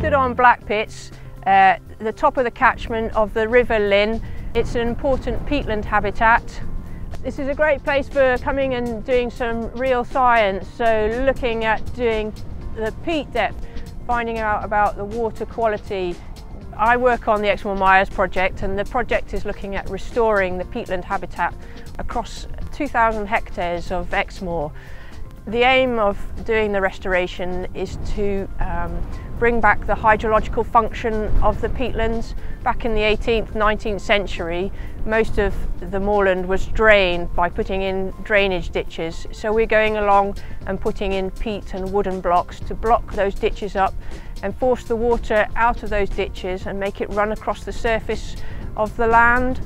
stood on Black Pits, the top of the catchment of the River Lynn. It's an important peatland habitat. This is a great place for coming and doing some real science, so looking at doing the peat depth, finding out about the water quality. I work on the Exmoor Mires project, and the project is looking at restoring the peatland habitat across 2,000 hectares of Exmoor. The aim of doing the restoration is to bring back the hydrological function of the peatlands. Back in the 18th, 19th century, most of the moorland was drained by putting in drainage ditches. So we're going along and putting in peat and wooden blocks to block those ditches up and force the water out of those ditches and make it run across the surface of the land.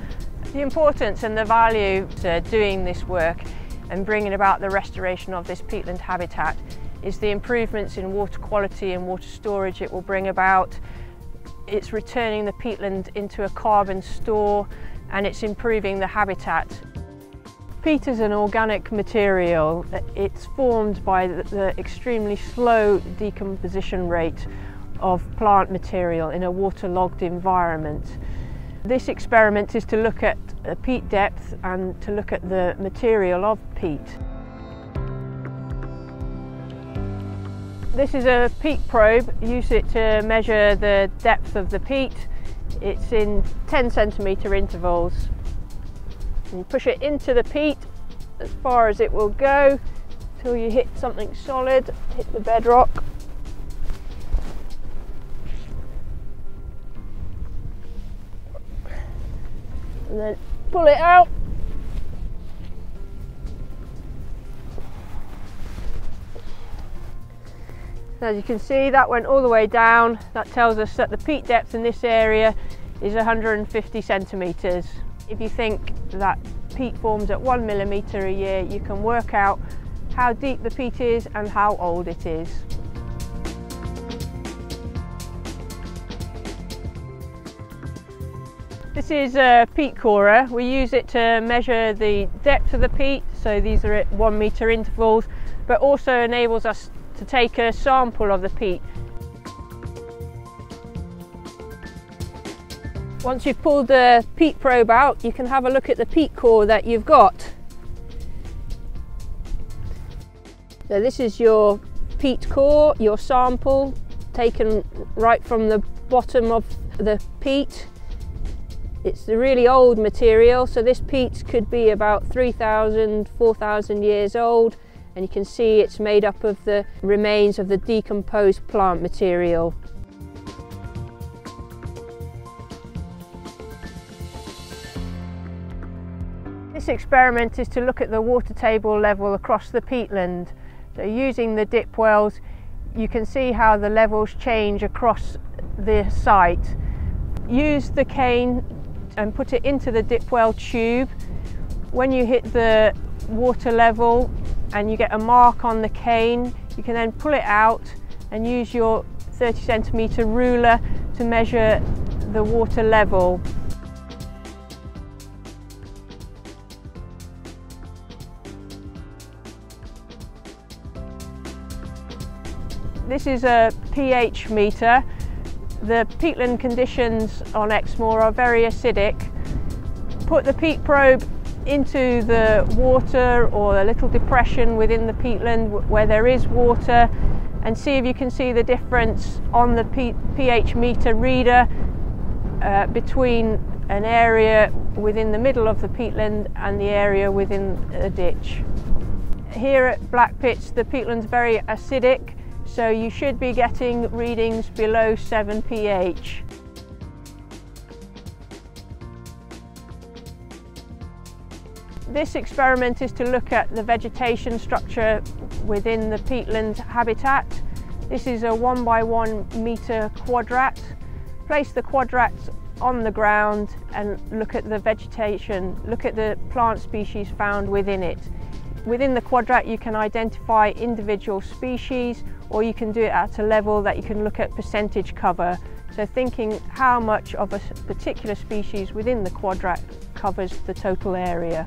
The importance and the value to doing this work and bringing about the restoration of this peatland habitat is the improvements in water quality and water storage it will bring about. It's returning the peatland into a carbon store, and it's improving the habitat. Peat is an organic material. It's formed by the extremely slow decomposition rate of plant material in a waterlogged environment. This experiment is to look at peat depth and to look at the material of peat. This is a peat probe. Use it to measure the depth of the peat. It's in 10 centimetre intervals. And you push it into the peat as far as it will go till you hit something solid, hit the bedrock. And then pull it out. As you can see, that went all the way down. That tells us that the peat depth in this area is 150 centimetres. If you think that peat forms at 1 millimetre a year, you can work out how deep the peat is and how old it is. This is a Peat Correr. We use it to measure the depth of the peat, so these are at 1 metre intervals, but also enables us to take a sample of the peat. Once you've pulled the peat probe out, you can have a look at the peat core that you've got. So this is your peat core, your sample, taken right from the bottom of the peat. It's the really old material, so this peat could be about 3,000, 4,000 years old, and you can see it's made up of the remains of the decomposed plant material. This experiment is to look at the water table level across the peatland. So using the dip wells, you can see how the levels change across the site. Use the cane and put it into the dip well tube. When you hit the water level and you get a mark on the cane, you can then pull it out and use your 30 centimetre ruler to measure the water level. This is a pH meter. The peatland conditions on Exmoor are very acidic. Put the peat probe into the water or a little depression within the peatland where there is water, and see if you can see the difference on the pH meter reader between an area within the middle of the peatland and the area within a ditch. Here at Black Pits, the peatland's very acidic, so you should be getting readings below 7 pH. This experiment is to look at the vegetation structure within the peatland habitat. This is a 1 by 1 metre quadrat. Place the quadrat on the ground and look at the vegetation, look at the plant species found within it. Within the quadrat you can identify individual species, or you can do it at a level that you can look at percentage cover. So thinking how much of a particular species within the quadrat covers the total area.